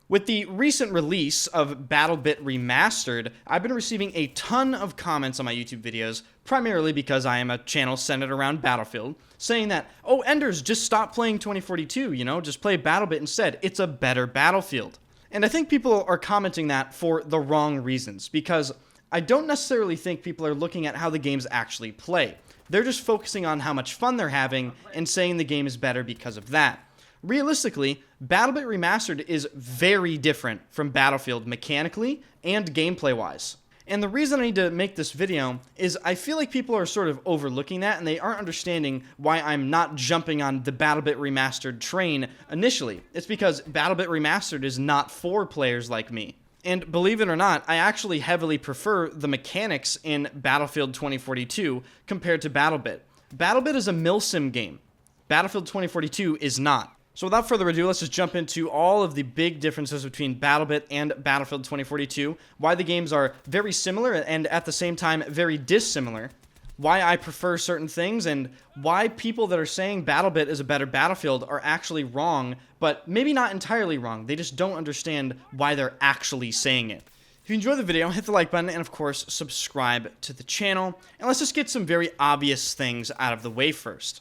With the recent release of BattleBit Remastered, I've been receiving a ton of comments on my YouTube videos, primarily because I am a channel centered around Battlefield, saying that, oh, Enders, just stop playing 2042, just play BattleBit instead. It's a better Battlefield. And I think people are commenting that for the wrong reasons, because I don't necessarily think people are looking at how the games actually play. They're just focusing on how much fun they're having and saying the game is better because of that. Realistically, BattleBit Remastered is very different from Battlefield mechanically and gameplay-wise. And the reason I need to make this video is I feel like people are sort of overlooking that and they aren't understanding why I'm not jumping on the BattleBit Remastered train initially. It's because BattleBit Remastered is not for players like me. And believe it or not, I actually heavily prefer the mechanics in Battlefield 2042 compared to BattleBit. BattleBit is a milsim game. Battlefield 2042 is not. So without further ado, let's just jump into all of the big differences between BattleBit and Battlefield 2042, why the games are very similar and at the same time very dissimilar, why I prefer certain things, and why people that are saying BattleBit is a better Battlefield are actually wrong, but maybe not entirely wrong. They just don't understand why they're actually saying it. If you enjoyed the video, hit the like button and of course subscribe to the channel, and let's just get some very obvious things out of the way first.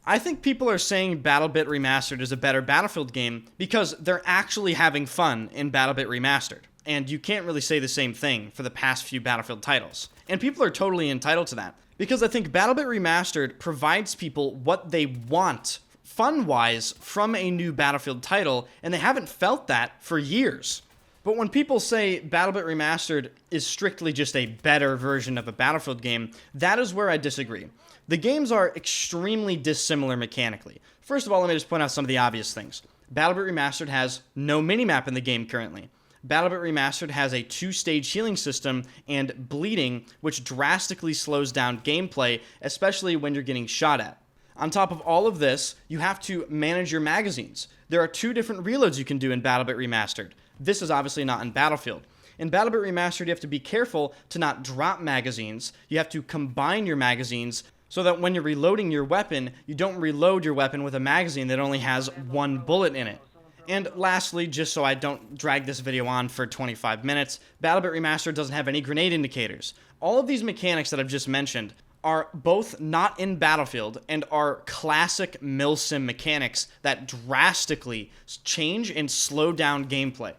I think people are saying BattleBit Remastered is a better Battlefield game because they're actually having fun in BattleBit Remastered. And you can't really say the same thing for the past few Battlefield titles. And people are totally entitled to that. Because I think BattleBit Remastered provides people what they want, fun-wise, from a new Battlefield title, and they haven't felt that for years. But when people say BattleBit Remastered is strictly just a better version of a Battlefield game, that is where I disagree. The games are extremely dissimilar mechanically. First of all, let me just point out some of the obvious things. BattleBit Remastered has no minimap in the game currently. BattleBit Remastered has a 2-stage healing system and bleeding, which drastically slows down gameplay, especially when you're getting shot at. On top of all of this, you have to manage your magazines. There are 2 different reloads you can do in BattleBit Remastered. This is obviously not in Battlefield. In BattleBit Remastered, you have to be careful to not drop magazines. You have to combine your magazines so that when you're reloading your weapon, you don't reload your weapon with a magazine that only has 1 bullet in it. And lastly, just so I don't drag this video on for 25 minutes, BattleBit Remastered doesn't have any grenade indicators. All of these mechanics that I've just mentioned are both not in Battlefield and are classic milsim mechanics that drastically change and slow down gameplay.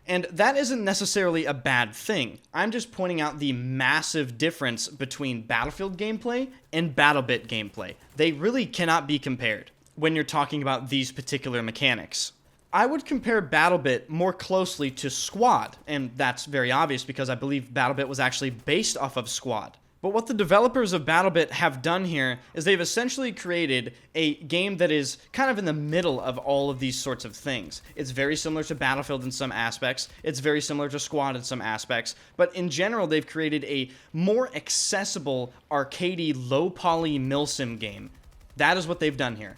And that isn't necessarily a bad thing. I'm just pointing out the massive difference between Battlefield gameplay and BattleBit gameplay. They really cannot be compared when you're talking about these particular mechanics. I would compare BattleBit more closely to Squad, and that's very obvious because I believe BattleBit was actually based off of Squad. But what the developers of BattleBit have done here is they've essentially created a game that is kind of in the middle of all of these sorts of things. It's very similar to Battlefield in some aspects, it's very similar to Squad in some aspects, but in general they've created a more accessible, arcadey, low-poly milsim game. That is what they've done here.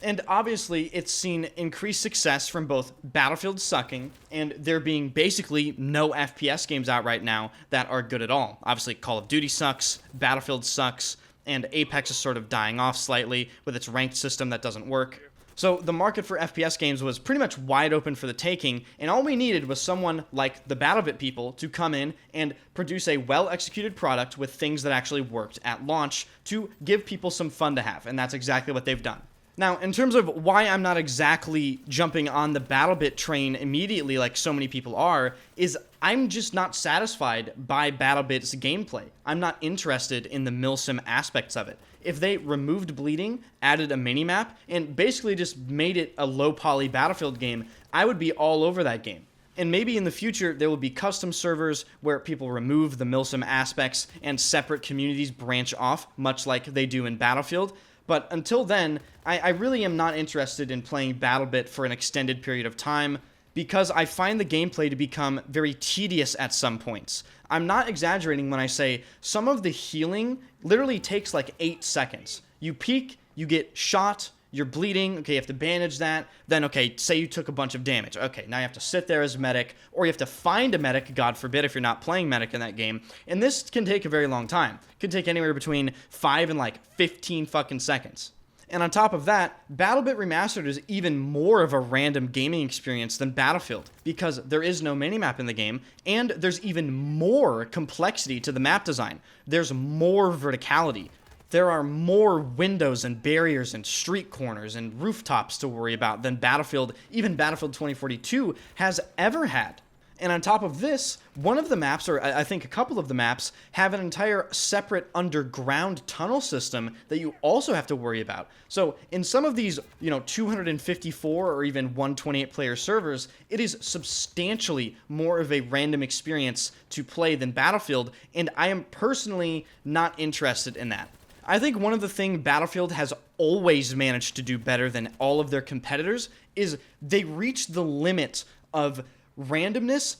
And obviously, it's seen increased success from both Battlefield sucking and there being basically no FPS games out right now that are good at all. Obviously, Call of Duty sucks, Battlefield sucks, and Apex is sort of dying off slightly with its ranked system that doesn't work. So the market for FPS games was pretty much wide open for the taking, and all we needed was someone like the BattleBit people to come in and produce a well-executed product with things that actually worked at launch to give people some fun to have, and that's exactly what they've done. Now, in terms of why I'm not exactly jumping on the BattleBit train immediately like so many people are, is I'm just not satisfied by BattleBit's gameplay. I'm not interested in the milsim aspects of it. If they removed bleeding, added a minimap, and basically just made it a low-poly Battlefield game, I would be all over that game. And maybe in the future, there will be custom servers where people remove the milsim aspects and separate communities branch off, much like they do in Battlefield. But until then, I really am not interested in playing BattleBit for an extended period of time because I find the gameplay to become very tedious at some points. I'm not exaggerating when I say some of the healing literally takes like 8 seconds. You peek, you get shot, you're bleeding, okay, you have to bandage that, then okay, say you took a bunch of damage, okay, now you have to sit there as a medic, or you have to find a medic, God forbid if you're not playing medic in that game, and this can take a very long time. It can take anywhere between 5 and like 15 fucking seconds. And on top of that, BattleBit Remastered is even more of a random gaming experience than Battlefield, because there is no minimap in the game, and there's even more complexity to the map design. There's more verticality. There are more windows and barriers and street corners and rooftops to worry about than Battlefield, even Battlefield 2042, has ever had. And on top of this, one of the maps, or I think a couple of the maps, have an entire separate underground tunnel system that you also have to worry about. So in some of these, 254 or even 128 player servers, it is substantially more of a random experience to play than Battlefield, and I am personally not interested in that. I think one of the things Battlefield has always managed to do better than all of their competitors is they reach the limit of randomness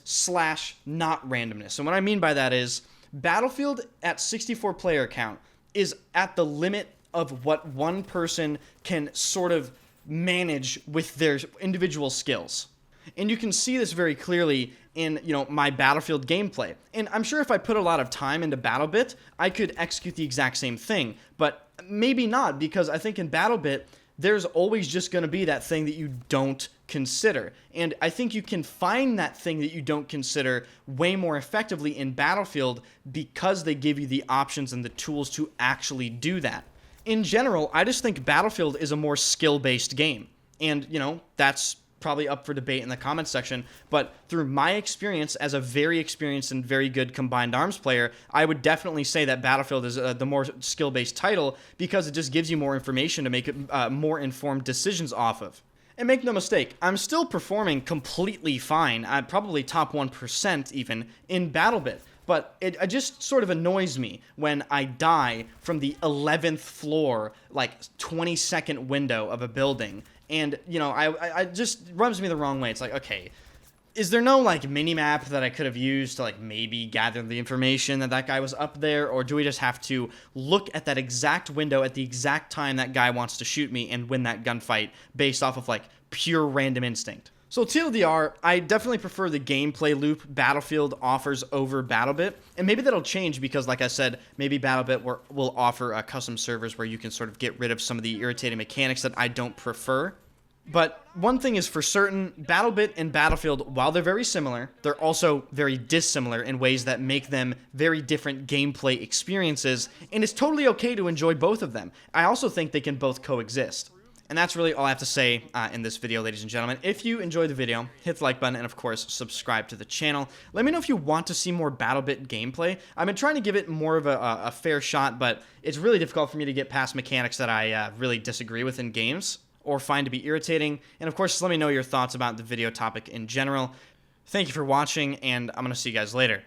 / not randomness. And what I mean by that is Battlefield at 64 player count is at the limit of what one person can sort of manage with their individual skills. And you can see this very clearly in, my Battlefield gameplay. And I'm sure if I put a lot of time into BattleBit, I could execute the exact same thing. But maybe not, because I think in BattleBit, there's always just going to be that thing that you don't consider. And I think you can find that thing that you don't consider way more effectively in Battlefield because they give you the options and the tools to actually do that. In general, I just think Battlefield is a more skill-based game. And, that's probably up for debate in the comments section, but through my experience as a very experienced and very good combined arms player, I would definitely say that Battlefield is the more skill-based title because it just gives you more information to make more informed decisions off of. And make no mistake, I'm still performing completely fine, probably top 1% even, in BattleBit. But it just sort of annoys me when I die from the 11th floor, 20-second window of a building. And, I just rubs me the wrong way. It's like, okay, is there no, mini-map that I could have used to, maybe gather the information that guy was up there? Or do we just have to look at that exact window at the exact time that guy wants to shoot me and win that gunfight based off of, pure random instinct? So TLDR, I definitely prefer the gameplay loop Battlefield offers over BattleBit, and maybe that'll change because, like I said, maybe BattleBit will offer custom servers where you can sort of get rid of some of the irritating mechanics that I don't prefer. But one thing is for certain, BattleBit and Battlefield, while they're very similar, they're also very dissimilar in ways that make them very different gameplay experiences, and it's totally okay to enjoy both of them. I also think they can both coexist. And that's really all I have to say in this video, ladies and gentlemen. If you enjoyed the video, hit the like button and, of course, subscribe to the channel. Let me know if you want to see more BattleBit gameplay. I've been trying to give it more of a fair shot, but it's really difficult for me to get past mechanics that I really disagree with in games or find to be irritating. And, of course, just let me know your thoughts about the video topic in general. Thank you for watching, and I'm going to see you guys later.